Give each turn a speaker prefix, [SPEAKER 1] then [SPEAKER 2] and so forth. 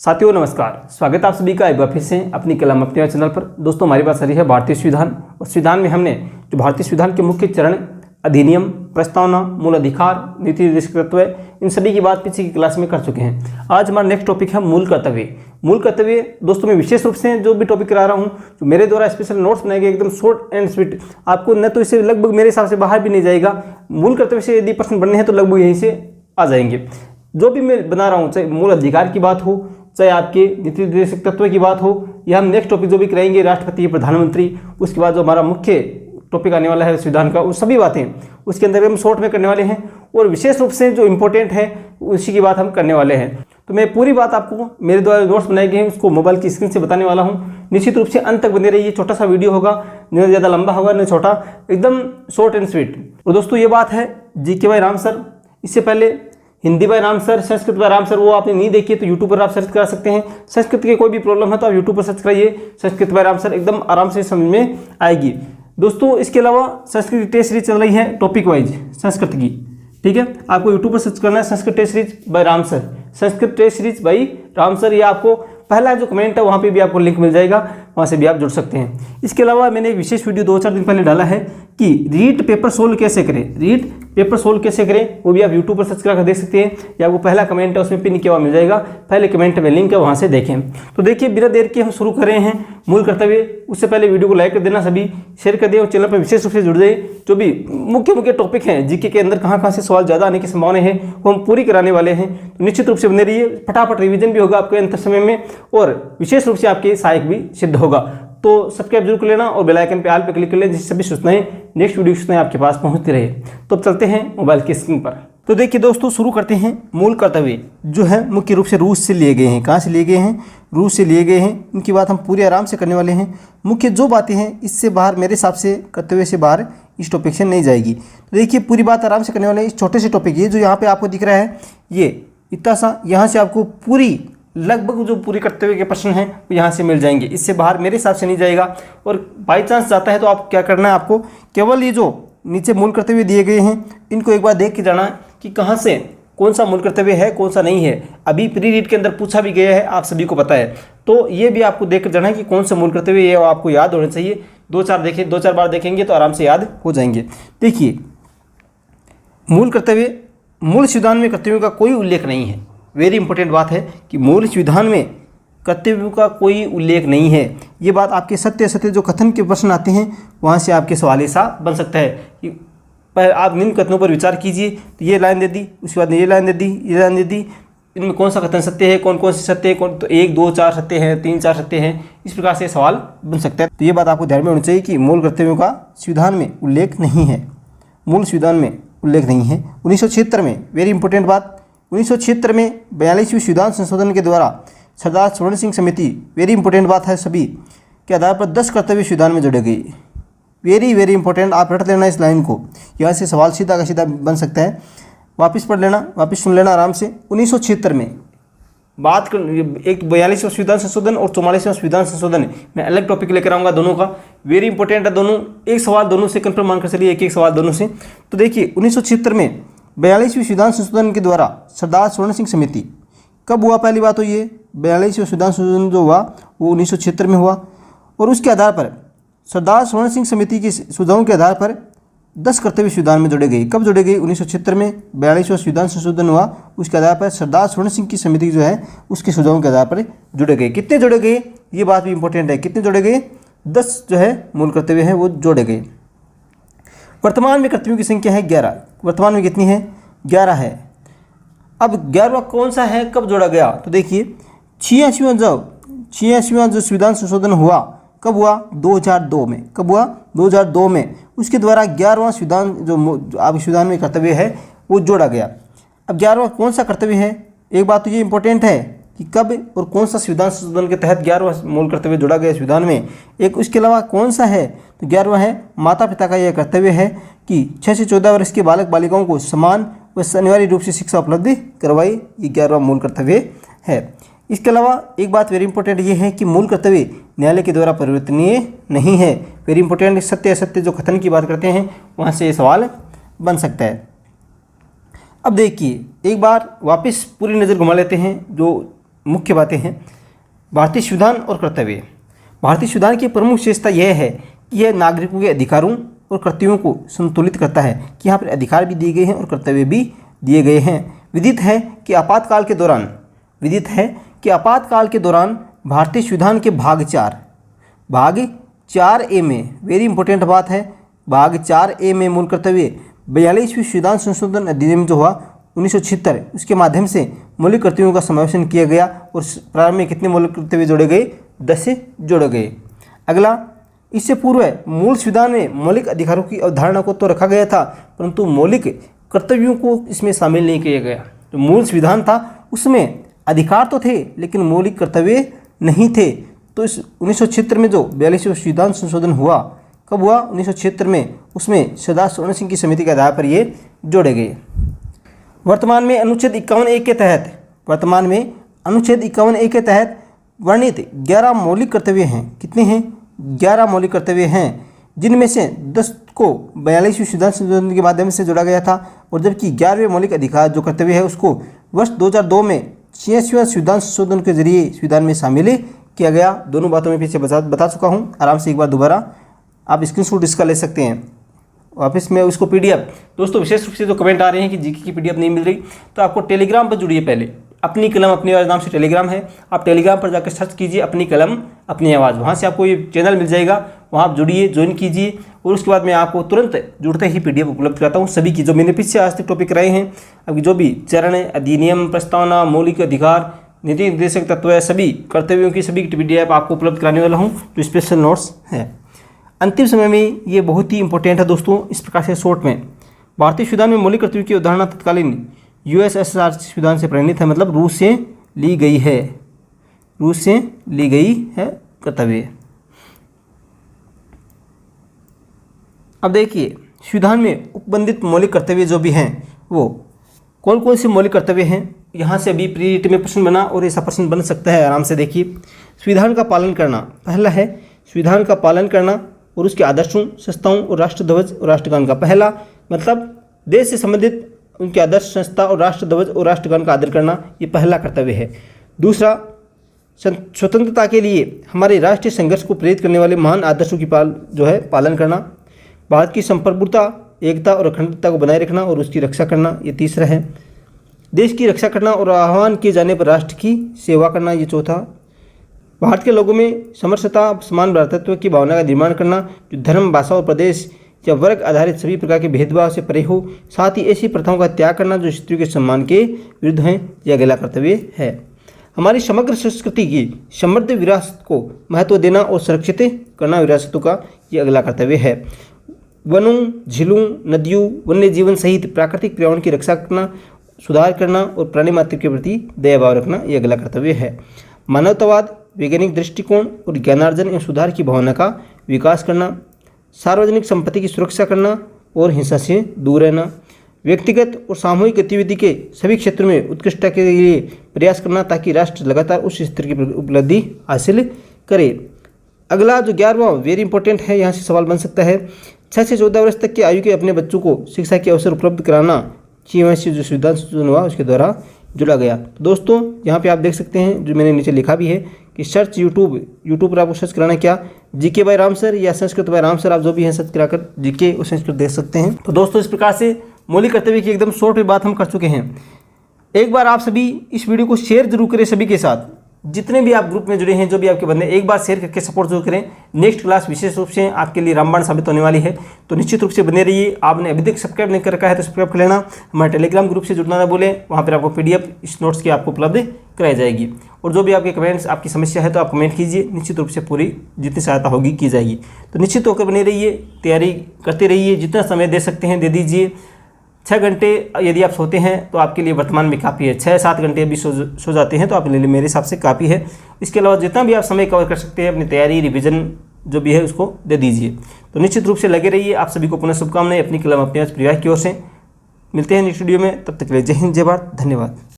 [SPEAKER 1] साथियों नमस्कार, स्वागत है आप सभी का एक बार फिर से अपनी कलम अपने चैनल पर। दोस्तों हमारी बात सही है भारतीय संविधान और संविधान में हमने जो भारतीय संविधान के मुख्य चरण, अधिनियम, प्रस्तावना, मूल अधिकार, नीति निर्देशक तत्व, इन सभी की बात पिछली की क्लास में कर चुके हैं। आज हमारा नेक्स्ट टॉपिक है मूल कर्तव्य। मूल कर्तव्य दोस्तों मैं विशेष रूप से जो भी टॉपिक करा रहा हूँ, जो मेरे द्वारा स्पेशल नोट्स बनाए गए, एकदम शॉर्ट एंड स्वीट, आपको न तो इसे लगभग मेरे हिसाब से बाहर भी नहीं जाएगा। मूल कर्तव्य से यदि प्रश्न बनने हैं तो लगभग यहीं से आ जाएंगे। जो भी मैं बना रहा हूँ, चाहे मूल अधिकार की बात हो, चाहे आपके नीति निर्देशक तत्व की बात हो, या हम नेक्स्ट टॉपिक जो भी कराएंगे राष्ट्रपति, प्रधानमंत्री, उसके बाद जो हमारा मुख्य टॉपिक आने वाला है संविधान का, वो सभी बातें उसके अंदर हम शॉर्ट में करने वाले हैं और विशेष रूप से जो इम्पोर्टेंट है उसी की बात हम करने वाले हैं। तो मैं पूरी बात आपको मेरे द्वारा नोट्स बनाए गए हैं उसको मोबाइल की स्क्रीन से बताने वाला हूँ। निश्चित रूप से अंत तक बने रहिए। छोटा सा वीडियो होगा, न ज़्यादा लंबा होगा न छोटा, एकदम शॉर्ट एंड स्वीट। और दोस्तों ये बात है जीके बाय राम सर, इससे पहले Hindi by Ram sir, Sanskrit by Ram sir, वो आपने नहीं देखी तो यूट्यूब पर आप सर्च करा सकते हैं। संस्कृत के कोई भी प्रॉब्लम है तो आप यूट्यूब पर सर्च कराइए, संस्कृत बाय राम सर, एकदम आराम से समझ में आएगी। दोस्तों इसके अलावा संस्कृत की टेस्ट सीरीज चल रही है टॉपिक वाइज संस्कृत की, ठीक है। आपको यूट्यूब पर सर्च करना है Sanskrit test series by Ram sir, Sanskrit test series by Ram sir. ये आपको पहला जो कमेंट है वहाँ पे भी आपको लिंक मिल जाएगा, वहाँ से भी आप जुड़ सकते हैं। इसके अलावा मैंने एक विशेष वीडियो 2-4 दिन पहले डाला है कि रीट पेपर सोल्व कैसे करें, रीट पेपर सोल्व कैसे करें, वो भी आप यूट्यूब पर सर्च कर देख सकते हैं, या आपको पहला कमेंट है उसमें पिन किया हुआ मिल जाएगा, पहले कमेंट में लिंक है, वहाँ से देखें। तो देखिए बिना देर के हम शुरू कर रहे हैं मूल कर्तव्य। उससे पहले वीडियो को लाइक कर देना, सभी शेयर कर दें और चैनल पर विशेष रूप से जुड़ जाए। जो भी मुख्य टॉपिक हैं जीके के अंदर कहाँ से सवाल ज़्यादा आने की संभावना है वो हम पूरी कराने वाले हैं। तो निश्चित रूप से बने रहिए, फटाफट रिवीजन भी होगा आपके अंतर समय में और विशेष रूप से आपके सहायक भी सिद्ध होगा। तो सब्सक्राइब जरूर कर लेना और बेल आइकन पे ऑल पे क्लिक कर लें, जिससे सभी सूचनाएं, नेक्स्ट वीडियो सूचनाएं आपके पास पहुंचती रहे। तो अब चलते हैं मोबाइल की स्क्रीन पर। तो देखिए दोस्तों शुरू करते हैं। मूल कर्तव्य जो है मुख्य रूप से रूस से लिए गए हैं। कहाँ से लिए गए हैं? रूस से लिए गए हैं। इनकी बात हम पूरी आराम से करने वाले हैं। मुख्य जो बातें हैं इससे बाहर, मेरे हिसाब से कर्तव्य से बाहर इस टॉपिक से नहीं जाएगी। तो देखिए पूरी बात आराम से करने वाले हैं। इस छोटे से टॉपिक, ये जो यहाँ पे आपको दिख रहा है, ये इतना सा, यहाँ से आपको पूरी लगभग जो पूरी कर्तव्य के प्रश्न हैं वो यहाँ से मिल जाएंगे। इससे बाहर मेरे हिसाब से नहीं जाएगा। और बाई चांस जाता है तो आप क्या करना है, आपको केवल ये जो नीचे मूल कर्तव्य दिए गए हैं इनको एक बार देख के जाना कि कहाँ से कौन सा मूल कर्तव्य है, कौन सा नहीं है। अभी प्री रीड के अंदर पूछा भी गया है, आप सभी को पता है। तो ये भी आपको देख कर जाना है कि कौन सा मूल कर्तव्य ये आपको याद होना चाहिए। 2-4 बार देखेंगे तो आराम से याद हो जाएंगे। देखिए मूल कर्तव्य, मूल संविधान में कर्तव्यों का कोई उल्लेख नहीं है। वेरी इंपॉर्टेंट बात है कि मूल संविधान में कर्तव्यों का कोई उल्लेख नहीं है। ये बात आपके सत्य जो कथन के प्रश्न आते हैं वहाँ से आपके सवाल ऐसा बन सकता है कि पर आप निम्न कथनों पर विचार कीजिए, तो ये लाइन दे दी, उसके बाद ये लाइन दे दी, ये लाइन दे दी, इनमें कौन सा कथन सत्य है, कौन कौन से सत्य है, कौन तो 1, 2, 4 सत्य हैं, 3, 4 सत्य हैं, इस प्रकार से सवाल बन सकता है। तो ये बात आपको ध्यान में होनी चाहिए कि मूल कर्तव्यों का संविधान में उल्लेख नहीं है, मूल संविधान में उल्लेख नहीं है। 1976 में, वेरी इंपॉर्टेंट बात, 1976 में 42वें संविधान संशोधन के द्वारा सरदार स्वर्ण सिंह समिति, वेरी इंपॉर्टेंट बात है, सभी के आधार पर 10 कर्तव्य संविधान में जोड़े गए। वेरी इंपॉर्टेंट, आप रट लेना इस लाइन को, यहाँ से सवाल सीधा का सीधा बन सकता है। वापस पढ़ लेना, वापस सुन लेना आराम से। 1976 में बात कर, एक 42वां संविधान संशोधन और 44वां संविधान संशोधन, मैं अलग टॉपिक लेकर आऊँगा दोनों का। वेरी इंपॉर्टेंट है दोनों, एक सवाल दोनों से कंफर्म मानकर चलिए, एक सवाल दोनों से। तो देखिए 1976 में 42वें संविधान संशोधन के द्वारा सरदार स्वर्ण सिंह समिति कब हुआ? पहली बात तो ये 42वें संविधान संशोधन जो हुआ वो 1976 में हुआ और उसके आधार पर सरदार स्वर्ण सिंह समिति के सुझावों के आधार पर 10 कर्तव्य संविधान में जोड़े गए। कब जोड़े गए? 1976 में 42वां संविधान संशोधन हुआ, उसके आधार पर सरदार स्वर्ण सिंह की समिति जो है उसके सुझावों के आधार पर जोड़े गए। कितने जोड़े गए ये बात भी इंपॉर्टेंट है, कितने जोड़े गए? 10 जो है मूल कर्तव्य है वो जोड़े गए। वर्तमान में कर्तव्यों की संख्या है 11। वर्तमान में कितनी है? 11 है। अब 11वां कौन सा है, कब जोड़ा गया? तो देखिए 86वां जो संविधान संशोधन हुआ कब हुआ? 2002 में। कब हुआ? 2002 में। उसके द्वारा 11वां संविधान जो आप संविधान में कर्तव्य है वो जोड़ा गया। अब 11वां कौन सा कर्तव्य है? एक बात तो ये इंपॉर्टेंट है कि कब और कौन सा संविधान संशोधन के तहत 11वां मूल कर्तव्य जोड़ा गया संविधान में। एक उसके अलावा कौन सा है? तो 11वां है माता पिता का यह कर्तव्य है कि 6 से 14 वर्ष के बालक बालिकाओं को समान व अनिवार्य रूप से शिक्षा उपलब्ध करवाई। ये 11वां मूल कर्तव्य है। इसके अलावा एक बात वेरी इंपॉर्टेंट ये है कि मूल कर्तव्य न्यायालय के द्वारा परिवर्तनीय नहीं है। वेरी इंपॉर्टेंट, सत्य असत्य जो कथन की बात करते हैं वहाँ से ये सवाल बन सकता है। अब देखिए एक बार वापस पूरी नज़र घुमा लेते हैं जो मुख्य बातें हैं। भारतीय संविधान और कर्तव्य। भारतीय संविधान की प्रमुख विशेषता यह है कि यह नागरिकों के अधिकारों और कर्तव्यों को संतुलित करता है कि यहाँ पर अधिकार भी दिए गए हैं और कर्तव्य भी दिए गए हैं। विदित है कि आपातकाल के दौरान भारतीय संविधान के भाग 4A में, वेरी इंपॉर्टेंट बात है, भाग 4A में मूल कर्तव्य 42वीं संविधान संशोधन अधिनियम जो हुआ 1976, उसके माध्यम से मौलिक कर्तव्यों का समावेशन किया गया और प्रारंभ में कितने मौलिक कर्तव्य जोड़े गए? 10 से जोड़े गए। अगला, इससे पूर्व मूल संविधान में मौलिक अधिकारों की अवधारणा को तो रखा गया था, परंतु मौलिक कर्तव्यों को इसमें शामिल नहीं किया गया। जो मूल संविधान था उसमें अधिकार तो थे लेकिन मौलिक कर्तव्य नहीं थे। तो इस 1976 में जो 42वां संविधान संशोधन हुआ, कब हुआ? 1976 में। उसमें सरदार स्वर्ण सिंह की समिति के आधार पर ये जोड़े गए। वर्तमान में अनुच्छेद 51A के तहत वर्णित 11 मौलिक कर्तव्य हैं। कितने हैं? 11 मौलिक कर्तव्य हैं, जिनमें से 10 को 42वीं संविधान संशोधन के माध्यम से जोड़ा गया था, और जबकि 11वें मौलिक अधिकार जो कर्तव्य है उसको वर्ष 2002 में 86वें संविधान संशोधन के जरिए संविधान में शामिल किया गया। दोनों बातों में पीछे बता चुका हूँ, आराम से एक बार दोबारा आप स्क्रीनशॉट इसका ले सकते हैं। वापस में उसको PDF, दोस्तों विशेष रूप से जो कमेंट आ रहे हैं कि जीके की PDF नहीं मिल रही, तो आपको टेलीग्राम पर जुड़िए। पहले अपनी कलम अपनी आवाज़ नाम से टेलीग्राम है, आप टेलीग्राम पर जाकर सर्च कीजिए अपनी कलम अपनी आवाज़, वहाँ से आपको ये चैनल मिल जाएगा, वहाँ आप जुड़िए, ज्वाइन कीजिए, और उसके बाद मैं आपको तुरंत जुड़ते ही PDF उपलब्ध कराता हूँ सभी की। जो मैंने पीछे आज तक टॉपिक रहे हैं, अभी जो भी चरण, अधिनियम, प्रस्तावना, मौलिक अधिकार, नीति निर्देशक तत्व है, सभी कर्तव्यों की सभी PDF आपको उपलब्ध कराने वाला हूँ, जो स्पेशल नोट्स है। अंतिम समय में ये बहुत ही इंपॉर्टेंट है दोस्तों। इस प्रकार से शॉर्ट में, भारतीय संविधान में मौलिक कर्तव्यों की अवधारणा तत्कालीन USSR संविधान से प्रेरित है, मतलब रूस से ली गई है कर्तव्य। अब देखिए संविधान में उपबंधित मौलिक कर्तव्य जो भी हैं वो कौन कौन से मौलिक कर्तव्य हैं, यहाँ से अभी प्री रिट में प्रश्न बना और ऐसा प्रश्न बन सकता है, आराम से देखिए। संविधान का पालन करना, पहला है संविधान का पालन करना और उसके आदर्शों, संस्थाओं और राष्ट्रध्वज और राष्ट्रगान का। पहला मतलब देश से संबंधित उनके आदर्श, संस्था और राष्ट्रध्वज और राष्ट्रगान का आदर करना, ये पहला कर्तव्य है। दूसरा, स्वतंत्रता के लिए हमारे राष्ट्रीय संघर्ष को प्रेरित करने वाले महान आदर्शों की पालन करना। भारत की संप्रभुता, एकता और अखंडता को बनाए रखना और उसकी रक्षा करना, ये तीसरा है। देश की रक्षा करना और आह्वान किए जाने पर राष्ट्र की सेवा करना, ये चौथा। भारत के लोगों में समरसता, समान भ्रातृत्व की भावना का निर्माण करना, जो धर्म, भाषा और प्रदेश या वर्ग आधारित सभी प्रकार के भेदभाव से परे हो। साथ ही ऐसी प्रथाओं का त्याग करना जो स्त्रियों के सम्मान के विरुद्ध हैं, यह अगला कर्तव्य है। हमारी समग्र संस्कृति की समृद्ध विरासत को महत्व देना और सुरक्षित करना विरासतों का, ये अगला कर्तव्य है। वनों, झीलों, नदियों, वन्य जीवन सहित प्राकृतिक पर्यावरण की रक्षा करना, सुधार करना और प्राणी मात्र के प्रति दयाभाव रखना, ये अगला कर्तव्य है। मानवतावाद, वैज्ञानिक दृष्टिकोण और ज्ञानार्जन एवं सुधार की भावना का विकास करना। सार्वजनिक संपत्ति की सुरक्षा करना और हिंसा से दूर रहना। व्यक्तिगत और सामूहिक गतिविधि के सभी क्षेत्रों में उत्कृष्टता के लिए प्रयास करना ताकि राष्ट्र लगातार उस स्तर की उपलब्धि हासिल करे। अगला जो 11वां वेरी इंपॉर्टेंट है, यहाँ से सवाल बन सकता है, 6 से 14 वर्ष तक की आयु के अपने बच्चों को शिक्षा के अवसर उपलब्ध कराना, CMS जो संविधान संशोधन हुआ उसके द्वारा जुड़ा गया। तो दोस्तों यहाँ पे आप देख सकते हैं, जो मैंने नीचे लिखा भी है कि सर्च यूट्यूब पर आपको सर्च कराना क्या, जीके बाय राम सर या संस्कृत बाय राम सर, आप जो भी हैं सर्च कराकर जीके और संस्कृत देख सकते हैं। तो दोस्तों इस प्रकार से मौलिक कर्तव्य की एकदम शॉर्ट में बात हम कर चुके हैं। एक बार आप सभी इस वीडियो को शेयर जरूर करें सभी के साथ, जितने भी आप ग्रुप में जुड़े हैं, जो भी आपके बंदे, एक बार शेयर करके सपोर्ट जरूर करें। नेक्स्ट क्लास विशेष रूप से आपके लिए रामबाण साबित होने वाली है, तो निश्चित रूप से बने रहिए। आपने अभी तक सब्सक्राइब नहीं कर रखा है तो सब्सक्राइब कर लेना। हमारे टेलीग्राम ग्रुप से जुड़ना ना भूलें, वहाँ पर आपको PDF इस नोट्स की आपको उपलब्ध कराई जाएगी। और जो भी आपके कमेंट्स, आपकी समस्या है तो आप कमेंट कीजिए, निश्चित रूप से पूरी जितनी सहायता होगी की जाएगी। तो निश्चित होकर बने रहिए, तैयारी करते रहिए, जितना समय दे सकते हैं दे दीजिए। 6 घंटे यदि आप सोते हैं तो आपके लिए वर्तमान में काफ़ी है। 6-7 घंटे अभी सो जाते हैं तो आपके लिए मेरे हिसाब से काफ़ी है। इसके अलावा जितना भी आप समय कवर कर सकते हैं अपनी तैयारी, रिवीजन जो भी है उसको दे दीजिए। तो निश्चित रूप से लगे रहिए। आप सभी को पुनः शुभकामनाएं अपनी कलम अपने परिवार की ओर से। मिलते हैं नेक्स्ट वीडियो में, तब तक के लिए जय हिंद, जय भारत, धन्यवाद।